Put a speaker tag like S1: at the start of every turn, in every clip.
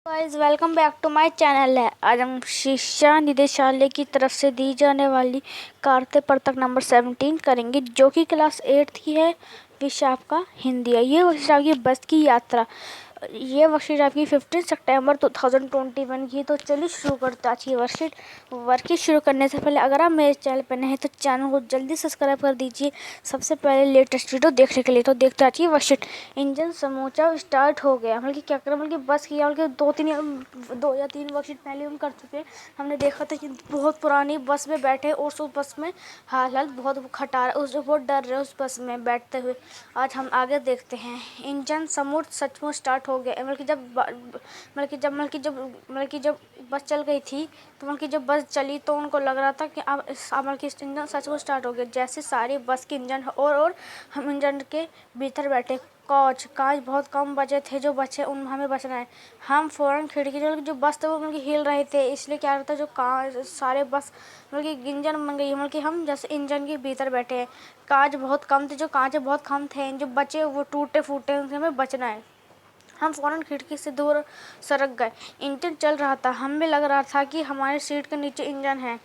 S1: Guys welcome back to my channel है। आज हम शिक्षा निदेशालय की तरफ से दी जाने वाली कार्य पत्रक नंबर 17 करेंगे, जो कि क्लास 8 की है। विषय आपका हिंदी है। ये विषय आपकी बस की यात्रा। ये वर्कशीट आपकी 15 सितंबर 2021 की। तो चलिए शुरू करते हैं आज की वर्कशीट शुरू करने से पहले अगर आप मेरे चैनल पर नए हैं तो चैनल को जल्दी सब्सक्राइब कर दीजिए सबसे पहले लेटेस्ट वीडियो देखने के लिए। तो देखते हैं आज की वर्कशीट। इंजन समूचा स्टार्ट हो गया। मतलब कि क्या करें, मतलब कि बस की दो या तीन वर्कशीट पहले हम कर चुके हैं। हमने देखा था कि बहुत पुरानी बस में बैठे और उस बस में हालत बहुत खटारा, उस बहुत डर रहे उस बस में बैठते हुए। आज हम आगे देखते हैं। इंजन समूच सचमुच स्टार्ट हो गया। मतलब कि जब बस चल गई थी तो मतलब कि जब बस चली तो उनको लग रहा था कि अब इंजन सचमुच स्टार्ट हो गया। जैसे सारी बस के इंजन और हम इंजन के भीतर बैठे। कांच बहुत कम बचे थे, जो बचे उन हमें बचना है। हम फौरन खिड़की जो बस थे वो मतलब हिल रहे थे, इसलिए क्या रहता है जो कांच सारे बस मतलब कि इंजन बन गई। मतलब कि हम जैसे इंजन के भीतर बैठे हैं। कांच बहुत कम थे, जो कांच बहुत कम थे, जो बचे वो टूटे फूटे, उनसे हमें बचना है। हम फौरन खिड़की से दूर सरक गए। इंजन चल रहा था। हमें लग रहा था कि हमारी सीट के नीचे इंजन है।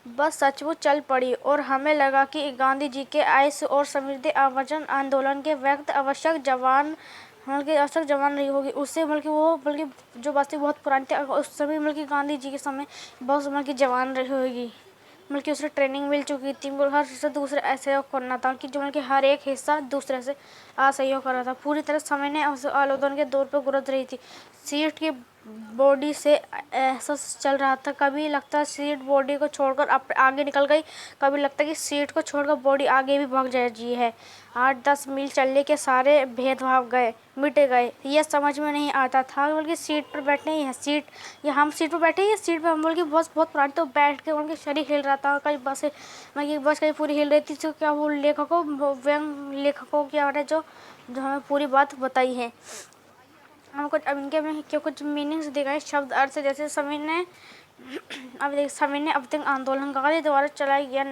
S1: बस सचमुच चल पड़ी और हमें लगा कि गांधी जी के आयुष्य और समृद्धि आंदोलन के वक्त आवश्यक जवान रही होगी। उससे बल्कि जो बसें बहुत पुरानी थी उस समय बल्कि गांधी जी के समय बहुत बल्कि जवान रही होगी। बल्कि उसे ट्रेनिंग मिल चुकी थी। हर हिस्सा दूसरे असहयोग करना था कि जो कि हर एक हिस्सा दूसरे से असहयोग कर रहा था। पूरी तरह समय ने आलोचना के दौर पर गुजर रही थी। सीट की बॉडी से ऐसा चल रहा था, कभी लगता सीट बॉडी को छोड़कर आगे निकल गई, कभी लगता कि सीट को छोड़कर बॉडी आगे भी भाग जा रही है। 8-10 मील चलने के सारे भेदभाव मिट गए। यह समझ में नहीं आता था बल्कि सीट पर बैठने ही है सीट या हम सीट पर बैठे, या सीट पर हम बल्कि बस बहुत पुरानी तो बैठ के उनके शरीर हिल रहा था। कई बसें मतलब बस कहीं पूरी हिल रही थी। तो क्या वो लेखकों की आवाज़ जो हमें पूरी बात बताई है। हम कुछ अब इनके में कुछ मीनिंग्स दिखाए शब्द अर्थ, जैसे सविनय अब तक आंदोलन गांधी द्वारा चलाया गया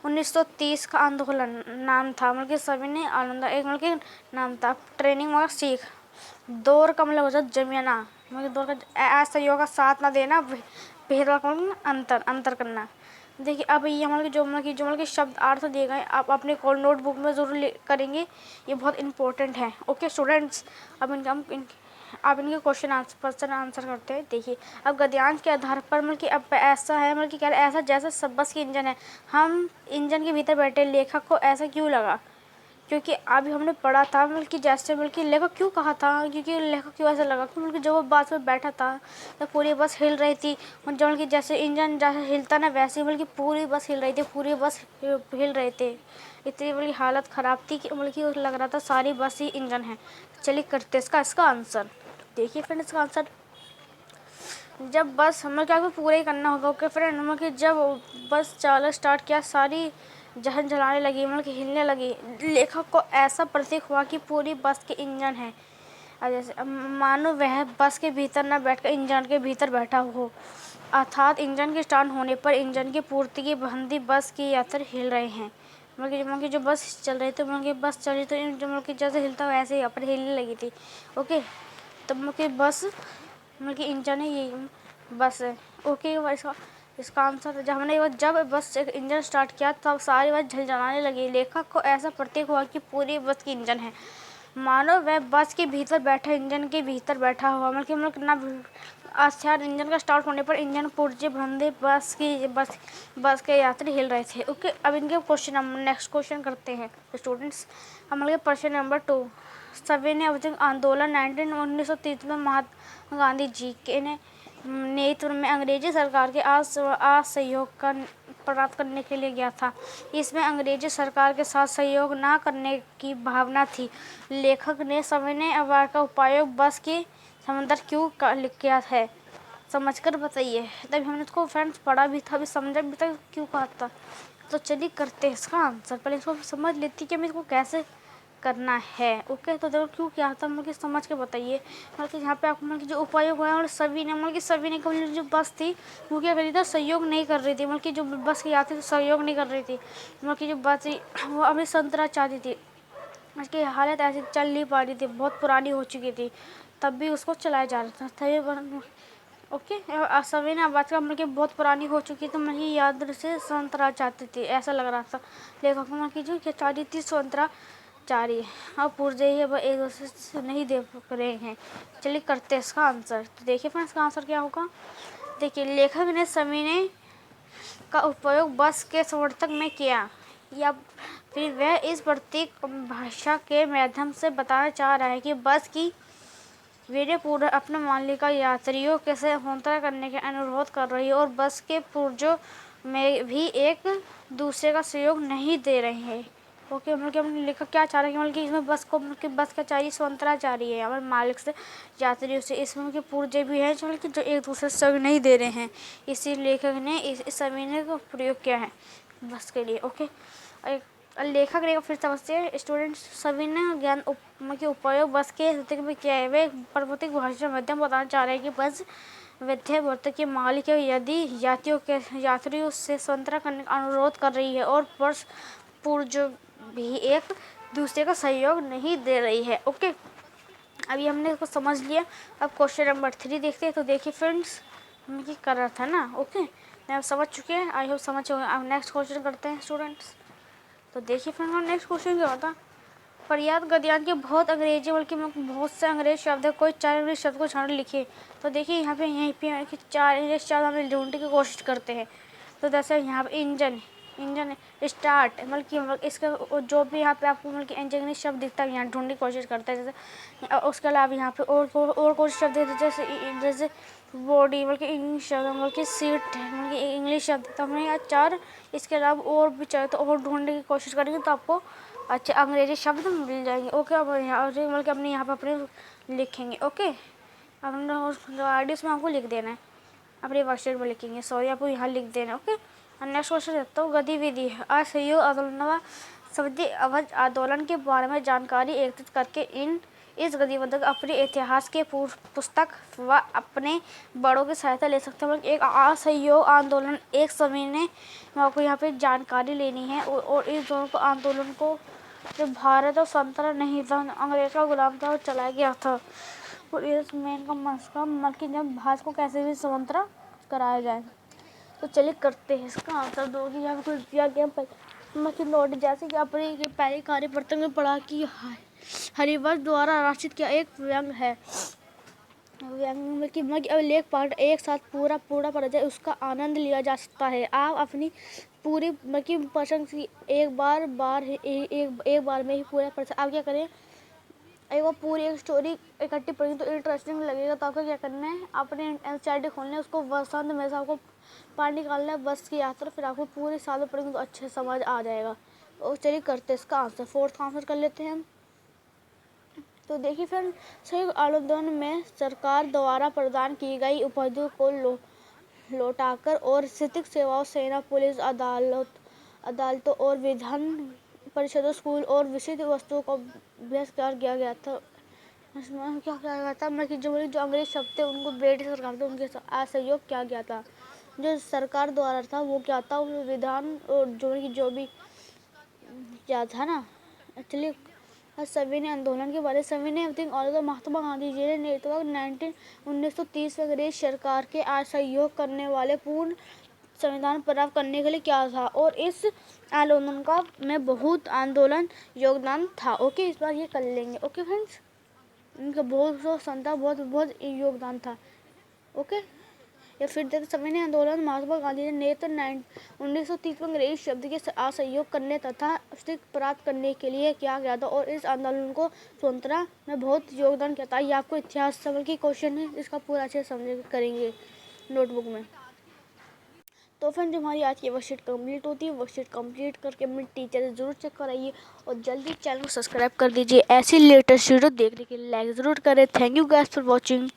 S1: 1930 का आंदोलन नाम था। मतलब सविनय आनंद एक मतलब नाम था। ट्रेनिंग मगर सीख दौर का मतलब होता जमियाना, मतलब दौर का असहयोग का साथ ना देना, भेदभाव का अंतर करना। देखिए अब ये मतलब कि शब्द अर्थ दिए गए, आप अपने नोटबुक में ज़रूर करेंगे, ये बहुत इंपॉर्टेंट है। ओके स्टूडेंट्स, अब इनके क्वेश्चन आंसर करते हैं। देखिए अब गद्यांश के आधार पर मतलब कि अब ऐसा है, मतलब कि क्या ऐसा जैसा सब बस की इंजन है, हम इंजन के भीतर बैठे। लेखक को ऐसा क्यों लगा? क्योंकि अभी हमने पढ़ा था मतलब कि जैसे मतलब कि लेखक क्यों कहा था, क्योंकि लेखक क्यों ऐसा लगा कि मतलब कि जब वो बस में बैठा था तो पूरी बस हिल रही थी। और जब कि जैसे इंजन जैसे हिलता ना वैसे मतलब कि पूरी बस हिल रही थी, पूरी बस हिल रहे थे। इतनी बड़ी हालत ख़राब थी कि मतलब कि लग रहा था सारी बस ही इंजन है। चलिए करते इसका आंसर। देखिए फ्रेंड इसका आंसर, जब बस हमें क्या पूरा ही करना होगा। ओके फ्रेंड, मतलब कि जब बस चला स्टार्ट किया सारी जहन जलाने लगी, मतलब कि हिलने लगी। लेखक को ऐसा प्रतीक हुआ कि पूरी बस के इंजन है। अब जैसे मानो वह बस के भीतर न बैठकर इंजन के भीतर बैठा हो, अर्थात इंजन के स्टार्ट होने पर इंजन की पूर्ति की बंदी बस की यात्री हिल रहे हैं। मतलब कि जो बस चल रही थी, मतलब कि बस चल रही थी, मतलब कि जैसे हिलता वैसे ही यहाँ पर हिलने लगी थी। ओके तब मतलब कि बस मतलब कि इंजन है, ये बस है। ओके इसका आंसर, जब बस इंजन स्टार्ट किया तब सारी बस झलझलाने लगी। लेखक को ऐसा प्रतीक हुआ कि पूरी बस की इंजन है, मानो वह बस के भीतर बैठा इंजन के भीतर बैठा हुआ। मतलब ना आश्चर्य, इंजन का स्टार्ट होने पर इंजन पुर्जे बंदे बस के यात्री हिल रहे थे। ओके अब इनके क्वेश्चन हम नेक्स्ट क्वेश्चन करते हैं स्टूडेंट्स। हमारे प्रश्न नंबर 2, सविनय अवज्ञा आंदोलन 1930 में महात्मा गांधी जी के नेतृत्व में अंग्रेजी सरकार के असहयोग का प्राप्त करने के लिए गया था। इसमें अंग्रेजी सरकार के साथ सहयोग न करने की भावना थी। लेखक ने सविनय अवज्ञा का उपयोग बस की समंदर क्यों किया है, समझकर बताइए। तभी हमने इसको फ्रेंड्स पढ़ा भी था, अभी समझा भी था क्यों कहा था। तो चलिए करते हैं इसका आंसर। पहले इसको समझ लेती कि हमें इसको कैसे करना है। ओके तो देखो क्यों क्या था, मतलब कि समझ के बताइए। मतलब कि यहाँ पे आपको मतलब कि जो उपयोग हुआ है और सभी ने कभी जो बस थी वो क्या कर रही थी, सहयोग नहीं कर रही थी। मतलब कि जो बस की यात्री सहयोग नहीं कर रही थी। मतलब कि जो बस थी वो अभी संतरा चाहती थी, उसकी हालत ऐसी चल नहीं पा रही थी, बहुत पुरानी हो चुकी थी। तब भी उसको चलाया जा रहा था तभी ओके। सविनय अम्बेडकर मतलब कि बहुत पुरानी हो चुकी तो मैं याद से स्वतंत्रता चाहती थी, ऐसा लग रहा था लेखक मतलब की जो चाहती थी स्वतंत्रता जारी है। अब पूर्जे ही अब एक दूसरे से नहीं दे रहे हैं। चलिए करते हैं इसका आंसर। तो देखिए फ्रेंड्स इसका आंसर क्या होगा। देखिए लेखक ने सविनय का उपयोग बस के समर्थक में किया या फिर वह इस प्रतीक भाषा के माध्यम से बताना चाह रहा है कि बस की वीडियो पूरा अपने मालिका यात्रियों के से स्वतंत्र करने के अनुरोध कर रही है और बस के पुर्जों में भी एक दूसरे का सहयोग नहीं दे रहे हैं। ओके मतलब हमने लिखा क्या चाह रहे हैं कि इसमें बस को मतलब बस का चाहिए स्वतंत्रता चाह रही है हमारे मालिक से यात्रियों से। इसमें के पुर्जे भी हैं जो एक दूसरे से सहयोग नहीं दे रहे हैं, इसी लेखक ने इस सविनय का प्रयोग किया है बस के लिए। ओके लेखक ने फिर समझते हैं स्टूडेंट्स सविनय ज्ञान के उपयोग बस के स्थिति में किया है। वे प्रतीक भाषा माध्यम बताना चाह रहे हैं कि बस विद्या वर्त के मालिक यदि यात्रियों से स्वतंत्र करने का अनुरोध कर रही है और बस पुर्जों भी एक दूसरे का सहयोग नहीं दे रही है। ओके अभी हमने इसको समझ लिया। अब क्वेश्चन नंबर 3 देखते हैं। तो देखिए फ्रेंड्स हम ये कर रहा था ना। ओके मैं अब समझ चुके हैं, आई होप समझ चुके हैं। अब नेक्स्ट क्वेश्चन करते हैं स्टूडेंट्स। तो देखिए फ्रेंड्स नेक्स्ट क्वेश्चन क्या होता है। पर्याप्त गद्यांश के बहुत अंग्रेजी बल्कि बहुत से अंग्रेज शब्द है, कोई 4 अंग्रेजी शब्द को छाड़ लिखे। तो देखिए यहाँ पे 4 इंग्लिश शब्द हम ढूंढने की कोशिश करते हैं। तो जैसे यहाँ पे इंजन स्टार्ट मतलब इसका जो भी यहाँ पे आपको मतलब इंग्लिश शब्द दिखता है यहाँ ढूंढने की कोशिश करते हैं। जैसे उसके अलावा यहाँ पे और कुछ शब्द जैसे बॉडी मतलब इंग्लिश शब्द मतलब सीट मतलब इंग्लिश शब्द। तो हमें यहाँ 4 इसके अलावा और भी चाहिए तो और ढूंढने की कोशिश करेंगे तो आपको अच्छे अंग्रेजी शब्द मिल जाएंगे। ओके अब यहाँ मतलब अपने यहाँ पे अपने लिखेंगे। ओके अपने आइडियस में आपको लिख देना है, अपने वर्कशीट में लिखेंगे, सॉरी आपको यहाँ लिख देना है। ओके नेक्स्ट क्वेश्चन देता हूँ। गतिविधि असहयोग आंदोलन सविनय अवध आंदोलन के बारे में जानकारी एकत्रित करके इस गतिविधि अपने इतिहास के पुस्तक व अपने बड़ों की सहायता ले सकते हैं। एक असहयोग आंदोलन एक सविनय आपको यहाँ पे जानकारी लेनी है और इस दोनों को आंदोलन को जब भारत और स्वतंत्र नहीं था अंग्रेज का गुलाम था और चलाया गया था और इस मेन का मकसद कि जब भारत को कैसे भी स्वतंत्र कराया जाए। तो चलिए करते हैं इसका आंसर। दो कि यहाँ कुछ दिया गया मतलब नोट जैसे कि अपने पहले कार्य पत्र में पढ़ा कि हरिवंश द्वारा रचित किया एक व्यंग है। व्यंग में कि लेख पाठ एक साथ पूरा पढ़ा जाए उसका आनंद लिया जा सकता है। आप अपनी पूरी मतलब पसंद की एक बार में ही पूरा पढ़ सकते। आप क्या करें एक बार पूरी एक स्टोरी इकट्ठी पढ़ेंगे तो इंटरेस्टिंग लगेगा। तो आपको क्या करना है अपने एनसीईआरटी खोलना है, उसको वसंत में से आपको पार निकालना है बस की यात्रा, फिर आपको पूरे साल में पढ़ेंगे तो अच्छे समझ आ जाएगा। और चलिए करते हैं इसका आंसर। फोर्थ आंसर कर लेते हैं हम। तो देखिए फ्रेंड संयुक्त आंदोलन में सरकार द्वारा प्रदान की गई उपाधियों को लौटाकर और स्थितिक सेवाओं सेना पुलिस अदालतों और विधान परिषदों स्कूल और विशिष्ट वस्तुओं का बहिष्कार किया गया था। इसमें क्या किया गया था मतलब जो अंग्रेज शब्द थे उनको ब्रिटिश सरकार थे उनके असहयोग किया गया था। जो सरकार द्वारा था वो क्या था विधान और जो भी क्या था ना। एक्चुअली सविनय आंदोलन के बारे में सविनय और महात्मा गांधी जी ने नेतृत्व 1930 में अंग्रेज सरकार के असहयोग करने वाले पूर्ण संविधान प्राप्त करने के लिए क्या था और इस आंदोलन का में बहुत आंदोलन योगदान था। ओके इस बार ये कर लेंगे। ओके फ्रेंड्स इनका बहुत संता बहुत योगदान था। ओके या फिर देखते सविनय आंदोलन महात्मा गांधी ने नेतृत्व 1930 में अंग्रेज शब्द के असहयोग करने तथा प्राप्त करने के लिए किया गया था और इस आंदोलन को स्वतंत्रता में बहुत योगदान किया था। ये आपको इतिहास समझ की क्वेश्चन है, इसका पूरा अच्छे समझ करेंगे नोटबुक में। तो फ्रेंड्स हमारी आज की वर्कशीट कंप्लीट होती है। वर्कशीट कंप्लीट करके अपने टीचर से जरूर चेक कराइए और जल्दी चैनल को सब्सक्राइब कर दीजिए। ऐसी लेटेस्ट वीडियो देखने के लिए लाइक ज़रूर करें। Thank you guys for watching.